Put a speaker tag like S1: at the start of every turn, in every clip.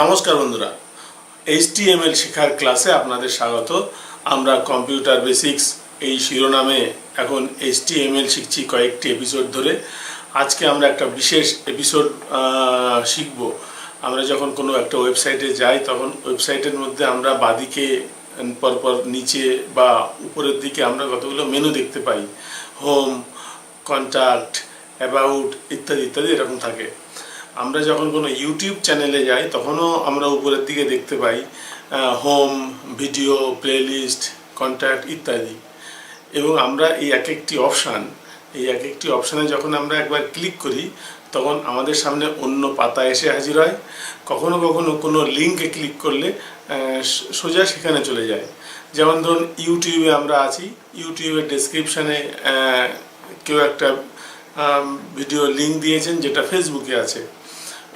S1: নমস্কার বন্ধুরা, HTML শেখার ক্লাসে আপনাদের স্বাগত। আমরা কম্পিউটার বেসিক্স এই শিরোনামে এখন HTML শিখছি কয়েকটি এপিসোড ধরে। আজকে আমরা একটা বিশেষ এপিসোড শিখব। আমরা যখন কোনো একটা ওয়েবসাইটে যাই তখন ওয়েবসাইটের মধ্যে আমরা বাঁদিকে পরপর নিচে বা উপরের দিকে আমরা কতগুলো মেনু দেখতে পাই। হোম, কন্ট্যাক্ট, অ্যাবাউট ইত্যাদি ইত্যাদি এরকম থাকে। আমরা যখন কোনো ইউটিউব চ্যানেলে যাই তখনও আমরা উপরের দিকে দেখতে পাই হোম, ভিডিও, প্লেলিস্ট, কন্ট্যাক্ট ইত্যাদি। এবং আমরা এই এক একটি অপশানে যখন আমরা একবার ক্লিক করি তখন আমাদের সামনে অন্য পাতা এসে হাজির হয়। কখনো কখনো কোনো লিঙ্কে ক্লিক করলে সোজা সেখানে চলে যায়। যেমন ধরুন ইউটিউবে আমরা আছি, ইউটিউবের ডেসক্রিপশানে কেউ একটা ভিডিও লিঙ্ক দিয়েছেন যেটা ফেসবুকে আছে।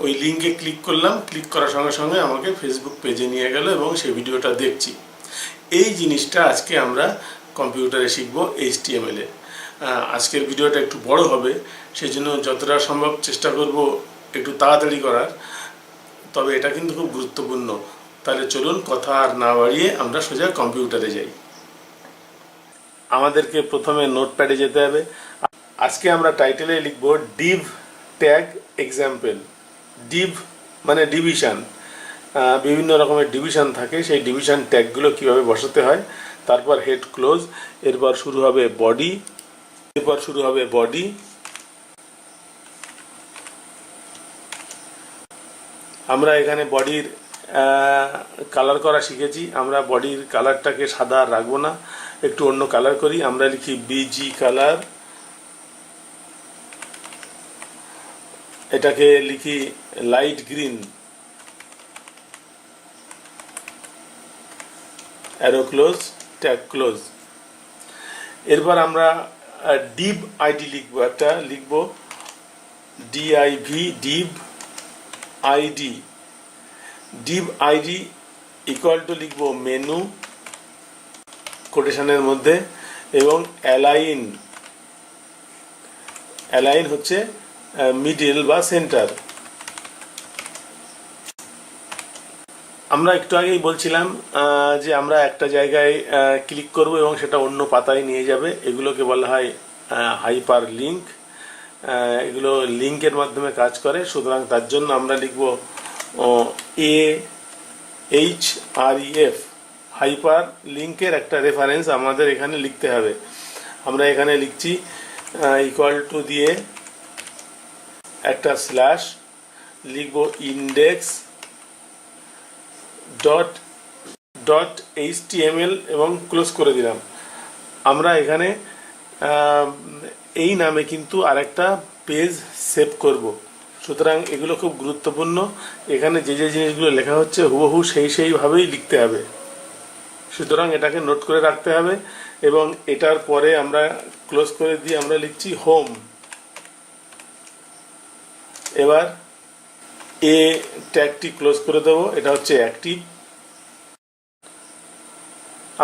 S1: ওই লিঙ্কে ক্লিক করলাম, ক্লিক করার সঙ্গে সঙ্গে আমাকে ফেসবুক পেজে নিয়ে গেল এবং সেই ভিডিওটা দেখছি। এই জিনিসটা আজকে আমরা কম্পিউটারে শিখব HTML-এ। আজকের ভিডিওটা একটু বড় হবে, সেই জন্য যতটা সম্ভব চেষ্টা করব একটু তাড়াতাড়ি করার। তবে এটা কিন্তু খুব গুরুত্বপূর্ণ। তাহলে চলুন কথা আর না বাড়িয়ে আমরা সোজা কম্পিউটারে যাই। আমাদেরকে প্রথমে নোটপ্যাডে যেতে হবে। আজকে আমরা টাইটেলে লিখব div tag example। ডিভ মানে ডিভিশন, বিভিন্ন রকমের ডিভিশন থাকে, সেই ডিভিশন ট্যাগগুলো কীভাবে বসাতে হয়। তারপর হেড ক্লোজ, এরপর শুরু হবে বডি, আমরা এখানে বডির কালার করা শিখেছি। আমরা বডির কালারটাকে সাদা আর রাখবো না, একটু অন্য কালার করি। আমরা লিখি বিজি কালার, এটাকে লিখি light green, arrow close, tag close. এরপর আমরা ডিভ আইডি লিখবো, একটা লিখবো div, div ID equal to লিখবো মেনু কোটেশনের মধ্যে, এবং অ্যালাইন হচ্ছে মিডল বা সেন্টার। আমরা একটু আগেই বলছিলাম যে আমরা একটা জায়গায় ক্লিক করব এবং সেটা অন্য পাতায় নিয়ে যাবে। এগুলোকে বলা হয় হাইপার লিঙ্ক। এগুলো লিঙ্কের মাধ্যমে কাজ করে, সুতরাং তার জন্য আমরা লিখব AHREF। হাইপার লিঙ্কের একটা রেফারেন্স আমাদের এখানে লিখতে হবে। আমরা এখানে লিখছি ইকুয়াল টু দিয়ে একটা স্ল্যাশ, লিখব ইন্ডেক্স ডট HTML এবং ক্লোজ করে দিলাম। আমরা এখানে এই নামে কিন্তু আরেকটা পেজ সেভ করব, সুতরাং এগুলো খুব গুরুত্বপূর্ণ। এখানে যে যে জিনিসগুলো লেখা হচ্ছে হুবহু সেইভাবেই লিখতে হবে, সুতরাং এটাকে নোট করে রাখতে হবে। এবং এটার পরে আমরা ক্লোজ করে দিয়ে আমরা লিখছি হোম। এবার এ ট্যাগটি ক্লোজ করে দেবো, এটা হচ্ছে অ্যাক্টিভ।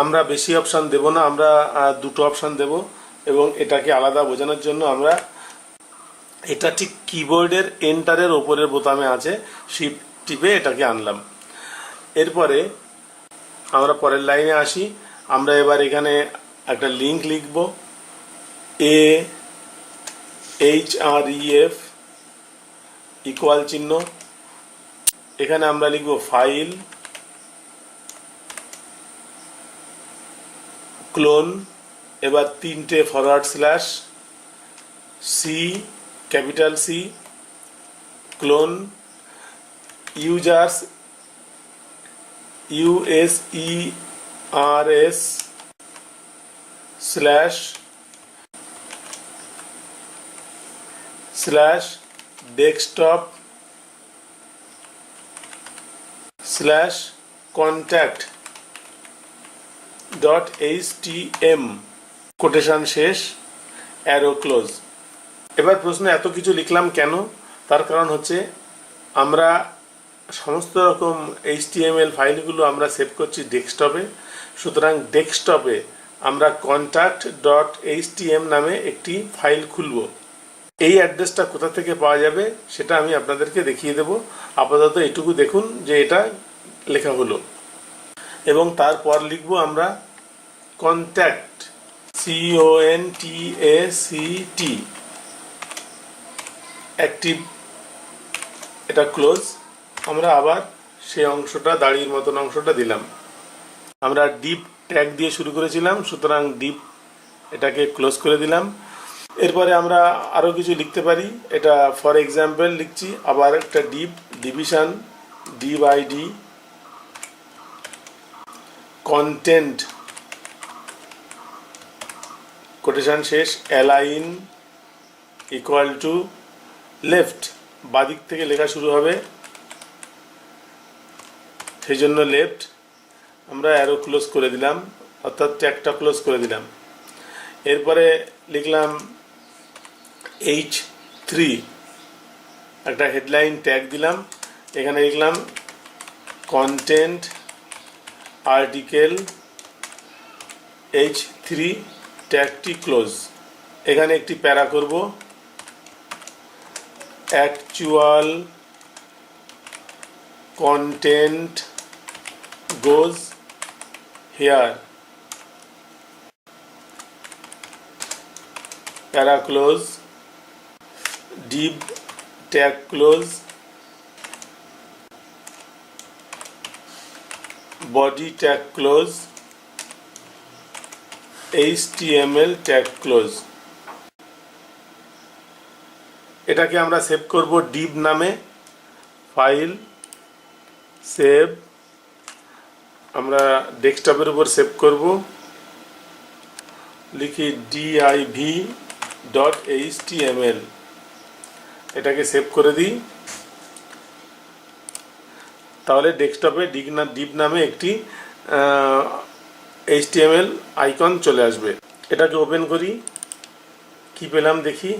S1: আমরা বেশি অপশান দেব না, আমরা দুটো অপশান দেব, এবং এটাকে আলাদা বোঝানোর জন্য আমরা এটা ঠিক কিবোর্ডের এন্টারের ওপরের বোতামে আছে, শিফট টিপে এটাকে আনলাম। এরপরে আমরা পরের লাইনে আসি। আমরা এবার এখানে একটা লিঙ্ক লিখব AHREF ইকুয়াল চিহ্ন, এখানে আমরা লিখব ফাইল, ক্লোন, এবার 3টে forward slash, C, capital C, colon, users USERS slash desktop slash contact .htm, quotation শেষ, অ্যারো ক্লোজ। এবার প্রশ্ন, এত কিছু লিখলাম কেন? তার কারণ হচ্ছে আমরা সমস্ত রকম HTML ফাইলগুলো আমরা সেভ করছি ডেস্কটপে, সুতরাং ডেস্কটপে আমরা contact.htm নামে একটি ফাইল খুলব। এই অ্যাড্রেসটা কোথা থেকে পাওয়া যাবে সেটা আমি আপনাদেরকে দেখিয়ে দেব। আপাতত এটুকু দেখুন যে এটা লেখা হলো, এবং তারপর লিখব আমরা কন্ট্যাক্ট, CONTACT, অ্যাক্টিভ, এটা ক্লোজ। আমরা আবার সেই অংশটা, দাড়ির মতন অংশটা দিলাম। আমরা ডিপ ট্যাগ দিয়ে শুরু করেছিলাম, সুতরাং ডিপ এটাকে ক্লোজ করে দিলাম। এরপরে আমরা আরও কিছু লিখতে পারি। এটা ফর এক্সাম্পল লিখছি, আবার একটা deep, division, DY, content, quotation শেষ, অ্যালাইন ইকুয়াল টু লেফট, বাদিক থেকে লেখা শুরু হবে সেই জন্য লেফট। আমরা অ্যারো ক্লোজ করে দিলাম, অর্থাৎ ট্যাগটা ক্লোজ করে দিলাম। এরপরে লিখলাম H3, একটা হেডলাইন ট্যাগ দিলাম। এখানে লিখলাম কন্টেন্ট আর্টিকেল H3, ট্যাগটি ক্লোজ। এখানে একটি প্যারা করব, অ্যাকচুয়াল কন্টেন্ট গোজ হেয়ার, প্যারা close, div tag close, body tag close, HTML tag close। এটাকে আমরা সেভ করব div নামে, ফাইল, সেভ। আমরা ডেস্কটপের উপর সেভ করব, লিখি div.html, এটাকে সেভ করে দিই। তাহলে ডেস্কটপে ডিভ নামে একটি HTML আইকন চলে আসবে। এটাকে ওপেন করি, কি পেলাম দেখি।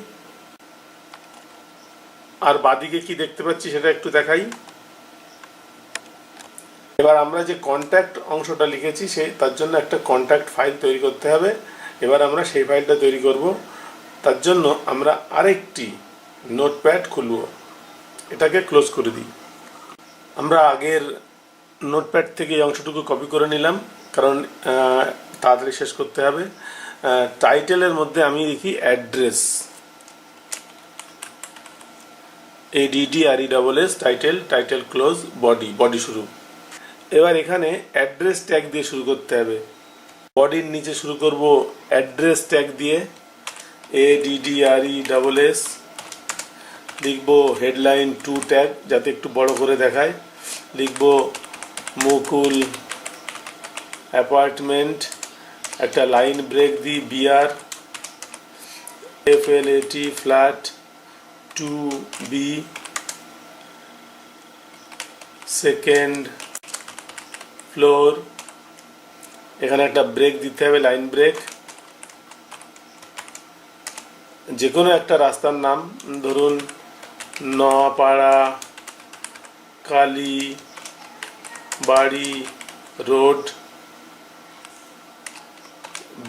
S1: আর বাদিকে কি দেখতে পাচ্ছি সেটা একটু দেখাই। এবার আমরা যে কন্ট্যাক্ট অংশটা লিখেছি তার জন্য একটা কন্ট্যাক্ট ফাইল তৈরি করতে হবে। এবার আমরা সেই ফাইলটা তৈরি করব। তার জন্য আমরা আরেকটি নোটপ্যাড খুলব, এটাকে ক্লোজ করে দিই। আমরা আগের নোটপ্যাড থেকে এই অংশটুকু কপি করে নিলাম, কারণ তাড়াতাড়ি শেষ করতে হবে। টাইটেলের মধ্যে আমি লিখি address, ADDRESS, title close, body শুরু। এবার এখানে অ্যাড্রেস ট্যাগ দিয়ে শুরু করতে হবে। বডির নিচে শুরু করব অ্যাড্রেস ট্যাগ দিয়ে, ADDRESS, লিখব হেডলাইন 2 ট্যাগ, যাতে একটু বড় করে দেখায়। লিখব মুকুল অ্যাপার্টমেন্ট, একটা লাইন ব্রেক দিই, BR, FLAT, flat 2B, second floor. এখানে একটা ব্রেক দিতে হবে, লাইন ব্রেক। যে কোনো একটা রাস্তার নাম, ধরুন নপাড়া কালী বাড়ি রোড,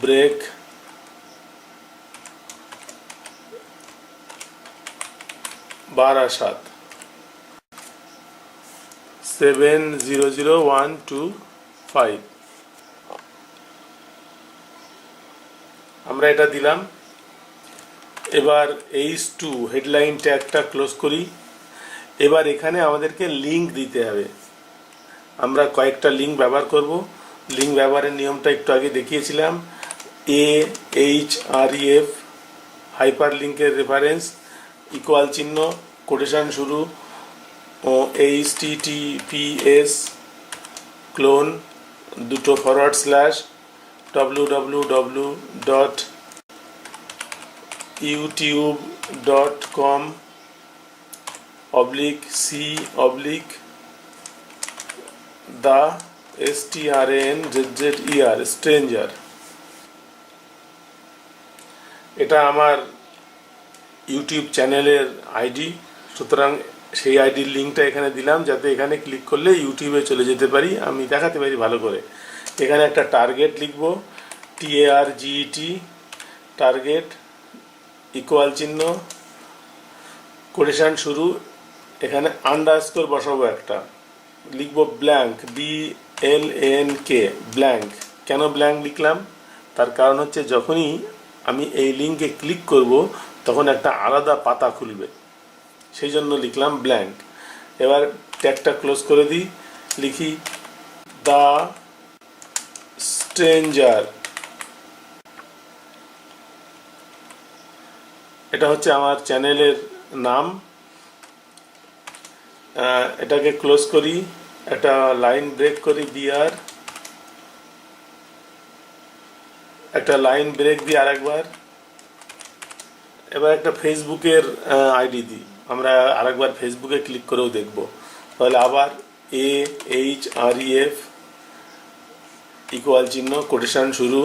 S1: ব্রেক, বারাসাত, 700125। আমরা এটা দিলাম। এবার H2 হেডলাইন ট্যাগটা ক্লোজ করি। এবার এখানে আমাদেরকে লিঙ্ক দিতে হবে। আমরা কয়েকটা লিঙ্ক ব্যবহার করব। লিঙ্ক ব্যবহারের নিয়মটা একটু আগে দেখিয়েছিলাম। AHREF, হাইপার লিঙ্কের রেফারেন্স, ইকুয়াল চিহ্ন, কোটেশন শুরু, ও HTTPS ক্লোন, দুটো ফরওয়ার্ড স্ল্যাশ, www.youtube.com/the stranger। এটা আমার ইউটিউব চ্যানেলের আইডি, সুতরাং সেই আইডির লিঙ্কটা এখানে দিলাম, যাতে এখানে ক্লিক করলে ইউটিউবে চলে যেতে পারি, আমি দেখাতে পারি ভালো করে। এখানে একটা টার্গেট লিখব, TARGET, টার্গেট, ইকুয়াল চিহ্ন, কোটেশন শুরু, এখানে আন্ডারস্কোর বসাবো, একটা লিখবো ব্ল্যাঙ্ক, BLANK, ব্ল্যাঙ্ক। কেন ব্ল্যাঙ্ক লিখলাম? তার কারণ হচ্ছে যখনই আমি এই লিঙ্কে ক্লিক করব তখন একটা আলাদা পাতা খুলবে, সেই জন্য লিখলাম ব্ল্যাঙ্ক। এবার ট্যাগটা ক্লোজ করে দিই, লিখি দ্য স্ট্রেঞ্জার। এটা হচ্ছে আমার চ্যানেলের নাম। এটাকে ক্লোজ করি, একটা লাইন ব্রেক করি, BR, একটা লাইন ব্রেক দিই আরেকবার। এবার একটা ফেসবুকের আইডি দিই, আমরা আরেকবার ফেসবুকে ক্লিক করেও দেখব। তাহলে আবার AHREF ইকুয়াল চিহ্ন, কোটেশন শুরু,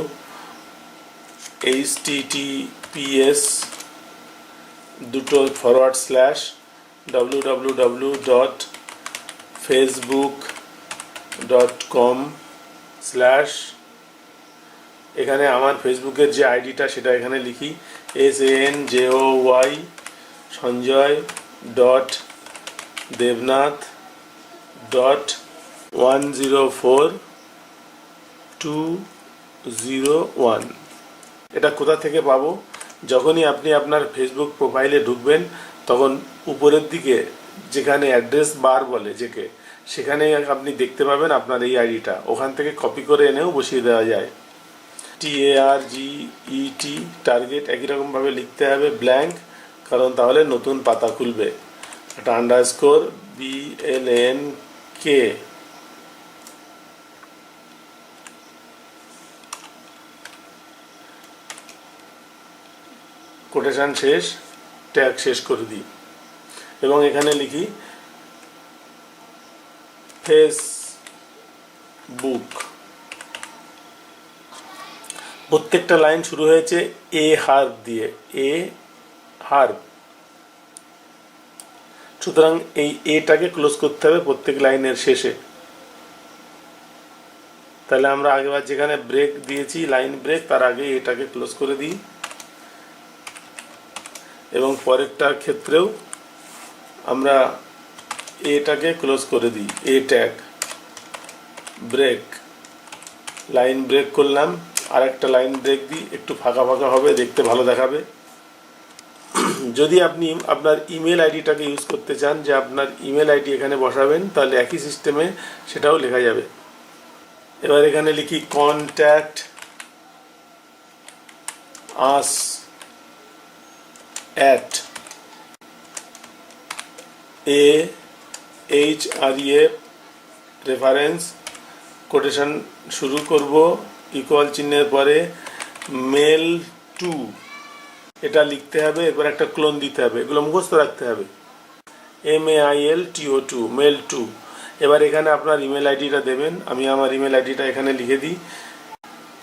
S1: HTTPS দুটো www.facebook.com/ এখানে আমার ফেসবুকের যে আইডিটা সেটা এখানে লিখি, SANJOY sanjoy.devnath.104201। এটা কোথা থেকে পাবো? যখনই আপনি আপনার ফেসবুক প্রোফাইলে ঢুকবেন তখন উপরের দিকে যেখানে অ্যাড্রেস বার বলে যেকে, সেখানে আপনি দেখতে পাবেন আপনার এই আইডিটা। ওখান থেকে কপি করে এনেও বসিয়ে দেওয়া যায়। TARGET, টার্গেট একই রকমভাবে লিখতে হবে, ব্ল্যাঙ্ক, কারণ তাহলে নতুন পাতা খুলবে। একটা আন্ডারস্কোর, BLANK, কোটেশন শেষ, ট্যাগ শেষ করে দিই এবং এখানে লিখি ফেসবুক। প্রত্যেকটা লাইন শুরু হয়েছে A হার্ব দিয়ে, A হার্ব। সুতরাং এই এটাকে ক্লোজ করতে হবে প্রত্যেক লাইনের শেষে। তাহলে আমরা আগেবার যেখানে ব্রেক দিয়েছি, লাইন ব্রেক, তার আগে এটাকে ক্লোজ করে দিই এবং পরেরটার ক্ষেত্রেও আমরা এটাকে ক্লোজ করে দিই, A tag, break, line break করলাম, আর একটা লাইন ব্রেক দিই, একটু ফাঁকা ফাঁকা হবে, দেখতে ভালো দেখাবে। যদি আপনি আপনার ইমেল আইডিটাকে ইউজ করতে চান, যে আপনার ইমেল আইডি এখানে বসাবেন, তাহলে একই সিস্টেমে সেটাও লেখা যাবে। এবার এখানে লিখি contact us at AHREF reference, quotation শুরু করব, ইকুয়াল চিহ্নের পরে মেল টু, এটা লিখতে হবে। এরপর একটা ক্লোন দিতে হবে, এগুলো মুখস্থ রাখতে হবে, MAILTO2, মেল টু। এবার এখানে আপনার ইমেল আইডিটা দেবেন। আমি আমার ইমেল আইডিটা এখানে লিখে দিই,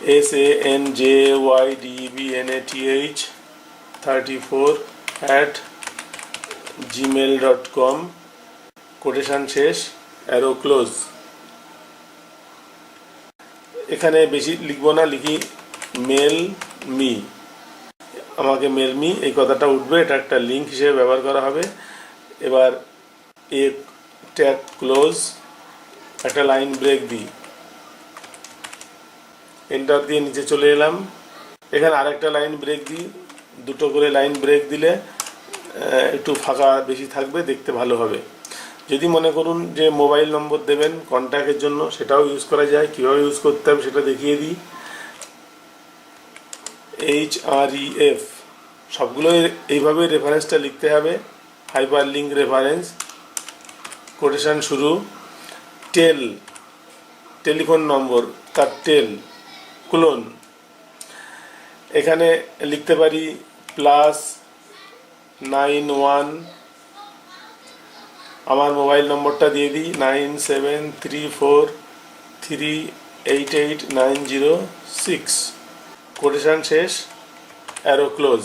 S1: sanjydbnath34@gmail.com, কোটেশন শেষ, অ্যারো ক্লোজ। এখানে বেশি লিখবো না, লিখি মেল মি, আমাকে মেল মি, এই কথাটা উঠবে, এটা একটা লিঙ্ক হিসেবে ব্যবহার করা হবে। এবার এ ট্যাগ ক্লোজ, একটা লাইন ব্রেক দিই, এন্টার দিয়ে নিচে চলে এলাম। এখানে আরেকটা লাইন ব্রেক দিই, দুটো করে লাইন ব্রেক দিলে একটু ফাঁকা বেশি থাকবে, দেখতে ভালো হবে। যদি মনে করুন যে মোবাইল নম্বর দেবেন কন্ট্যাক্টের জন্য, সেটাও ইউজ করা যায়। কীভাবে ইউজ করতে হবে সেটা দেখিয়ে দিই। HREF সবগুলো এইভাবে রেফারেন্সটা লিখতে হবে, হাইপার লিঙ্ক রেফারেন্স, কোটেশন শুরু, টেলিফোন নম্বর, তার ক্লোন। এখানে লিখতে পারি +91, আমার মোবাইল নম্বরটা দিয়ে দিই 9734388906, কোটেশন শেষ, অ্যারো ক্লোজ।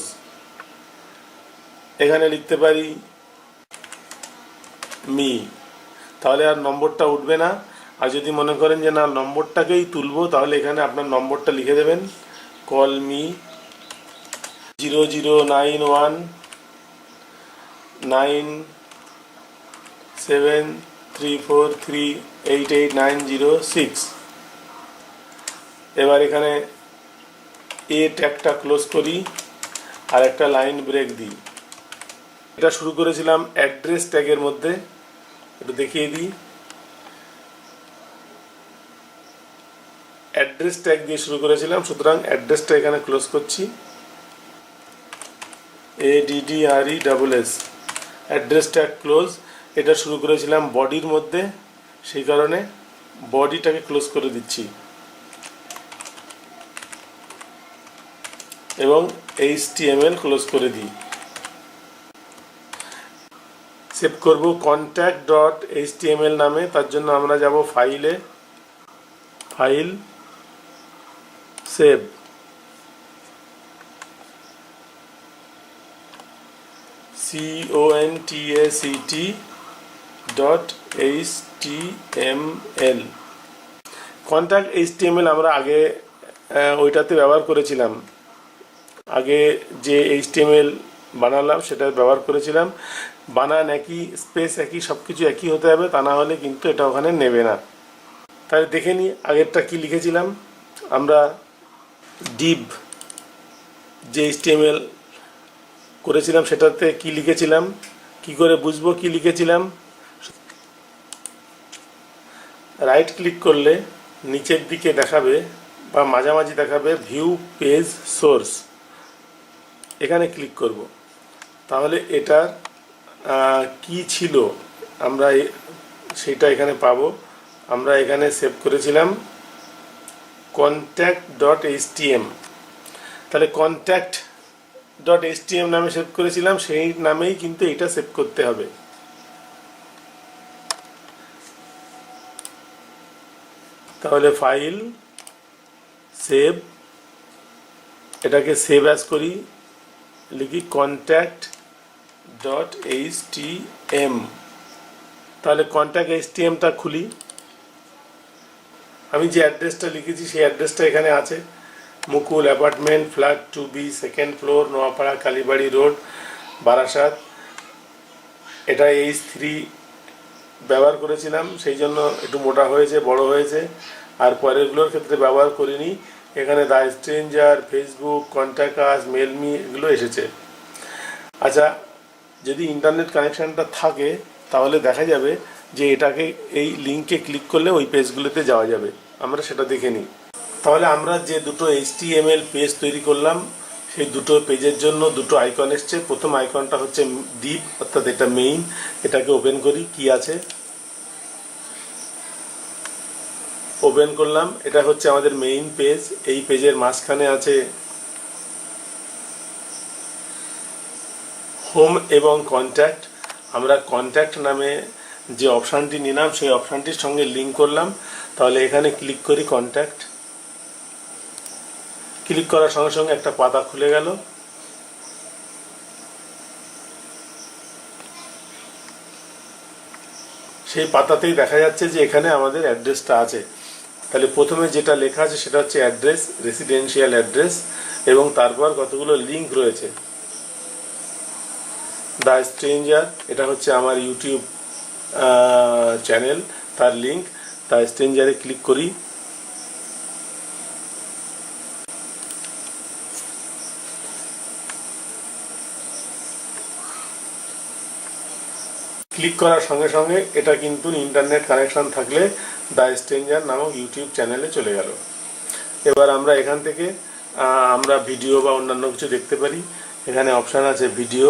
S1: এখানে লিখতে পারি মি, তাহলে আর নম্বরটা উঠবে না। আর যদি মনে করেন যে না নম্বরটাকেই তুলবো, তাহলে এখানে আপনার নম্বরটা লিখে দেবেন, কল মি 0091 97343889006। এবার এখানে এ ট্যাগটা ক্লোজ করি আর একটা লাইন ব্রেক দিই। এটা শুরু করেছিলাম অ্যাড্রেস ট্যাগের মধ্যে, একটু দেখিয়ে দিই। অ্যাড্রেস ট্যাগ দিয়ে শুরু করেছিলাম, সুতরাং অ্যাড্রেসটা এখানে ক্লোজ করছি। ADDRESS address tag close. এটা শুরু করেছিলাম বডির মধ্যে, সেই কারণে বডিটাকে ক্লোজ করে দিচ্ছি এবং HTML ক্লোজ করে দিই। সেভ করব contact.html নামে। তার জন্য আমরা যাব ফাইলে, file, save. contact.html contact HTML আমরা আগে ওইটাতে ব্যবহার করেছিলাম। আগে যে HTML বানালাম সেটা ব্যবহার করেছিলাম। বানান একই, স্পেস একই, সব কিছু একই হতে হবে, তা না হলে কিন্তু এটা ওখানে নেবে না। তাহলে দেখে নিই আগেরটা কি লিখেছিলাম। আমরা ডিভ যে HTML করেছিলাম সেটাতে কি লিখেছিলাম, কি করে বুঝবো কি লিখেছিলাম। রাইট ক্লিক করলে নিচের দিকে দেখাবে বা মাঝামাঝি দেখাবে ভিউ পেজ সোর্স, এখানে ক্লিক করব। তাহলে এটার কি ছিল আমরা সেটা এখানে পাবো। আমরা এখানে সেভ করেছিলাম contact.htm, তাহলে contact.htm নামে সেভ করেছিলাম, সেই নামেই কিন্তু এটা সেভ করতে হবে। তাহলে ফাইল, সেভ, এটাকে সেভ অ্যাজ করি, লিখি contact.htm। তাহলে contact.htmটা খুলি। আমি যে অ্যাড্রেসটা লিখেছি সেই অ্যাড্রেসটা এখানে আছে, Mukul apartment, flat 2B, second floor, Noapara, Kalibari road, Barasat. এটা H3 ব্যবহার করেছিলাম, সেই জন্য একটু মোটা হয়েছে, বড় হয়েছে। আর পরেরগুলোর ক্ষেত্রে ব্যবহার করিনি। এখানে the stranger, Facebook, contact us, mail me এগুলো এসেছে। আচ্ছা, যদি ইন্টারনেট কানেকশানটা থাকে তাহলে দেখা যাবে যে এটাকে এই লিঙ্কে ক্লিক করলে ওই পেজগুলোতে যাওয়া যাবে। আমরা সেটা দেখে নিই। তাহলে আমরা যে দুটো HTML পেজ তৈরি করলাম সেই দুটো পেজের জন্য দুটো আইকন এসছে। প্রথম আইকনটা হচ্ছে ডিভ, অর্থাৎ এটা মেইন। এটাকে ওপেন করি, কি আছে ওপেন করলাম। এটা হচ্ছে আমাদের মেইন পেজ। এই পেজের মাঝখানে আছে হোম এবং কন্ট্যাক্ট। আমরা কন্ট্যাক্ট নামে যে অপশানটি নিলাম সেই অপশানটির সঙ্গে লিঙ্ক করলাম। তাহলে এখানে ক্লিক করি কন্ট্যাক্ট। ক্লিক করার সঙ্গে সঙ্গে একটা পাতা খুলে গেল। সেই পাতাতেই দেখা যাচ্ছে যে এখানে আমাদের অ্যাড্রেসটা আছে। তাহলে প্রথমে যেটা লেখা আছে সেটা হচ্ছে অ্যাড্রেস, রেসিডেন্সিয়াল অ্যাড্রেস, এবং তারপর কতগুলো লিঙ্ক রয়েছে। দ্য স্ট্রেঞ্জার, এটা হচ্ছে আমার ইউটিউব চ্যানেল, তার লিঙ্ক। দ্য স্ট্রেঞ্জারে ক্লিক করি। ক্লিক করার সঙ্গে সঙ্গে এটা কিন্তু ইন্টারনেট কানেকশন থাকলে দ্য স্ট্রেঞ্জার নামক ইউটিউব চ্যানেলে চলে গেল। এবার আমরা এখান থেকে আমরা ভিডিও বা অন্যান্য কিছু দেখতে পারি। এখানে অপশান আছে ভিডিও।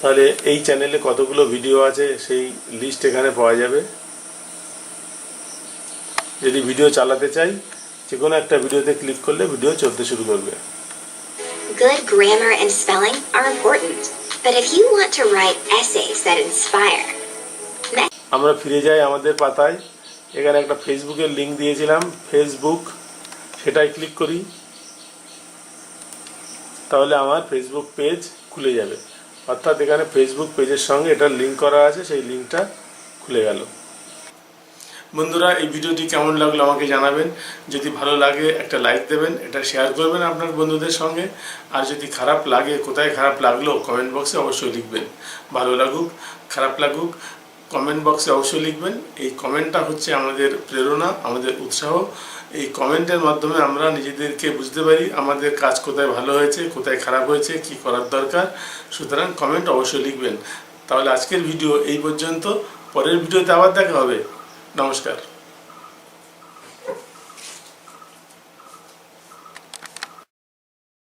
S1: তাহলে এই চ্যানেলে কতগুলো ভিডিও আছে সেই লিস্ট এখানে পাওয়া যাবে। যদি ভিডিও চালাতে চাই, যে কোনো একটা ভিডিওতে ক্লিক করলে ভিডিও চলতে শুরু করবে।
S2: Good grammar and spelling are important, but if you want to write essays that inspire.
S1: আমরা ফিরে যাই আমাদের পাতায়। এখানে একটা ফেসবুকের লিঙ্ক দিয়েছিলাম, ফেসবুক, সেটাই ক্লিক করি। তাহলে আমার ফেসবুক পেজ খুলে যাবে, অর্থাৎ এখানে ফেসবুক পেজের সঙ্গে এটার লিঙ্ক করা আছে, সেই লিঙ্কটা খুলে গেল। বন্ধুরা, এই ভিডিওটি কেমন লাগলো আমাকে জানাবেন। যদি ভালো লাগে একটা লাইক দেবেন, এটা শেয়ার করবেন আপনার বন্ধুদের সঙ্গে। আর যদি খারাপ লাগে, কোথায় খারাপ লাগলো কমেন্ট বক্সে অবশ্যই লিখবেন। ভালো লাগুক খারাপ লাগুক কমেন্ট বক্সে অবশ্যই লিখবেন। এই কমেন্টটা হচ্ছে আমাদের প্রেরণা, আমাদের উৎসাহ। এই কমেন্টের মাধ্যমে আমরা নিজেদেরকে বুঝতে পারি আমাদের কাজ কোথায় ভালো হয়েছে, কোথায় খারাপ হয়েছে, কি করার দরকার। সুতরাং কমেন্ট অবশ্যই লিখবেন। তাহলে আজকের ভিডিও এই পর্যন্ত। পরের ভিডিওতে আবার দেখা হবে। নমস্কার।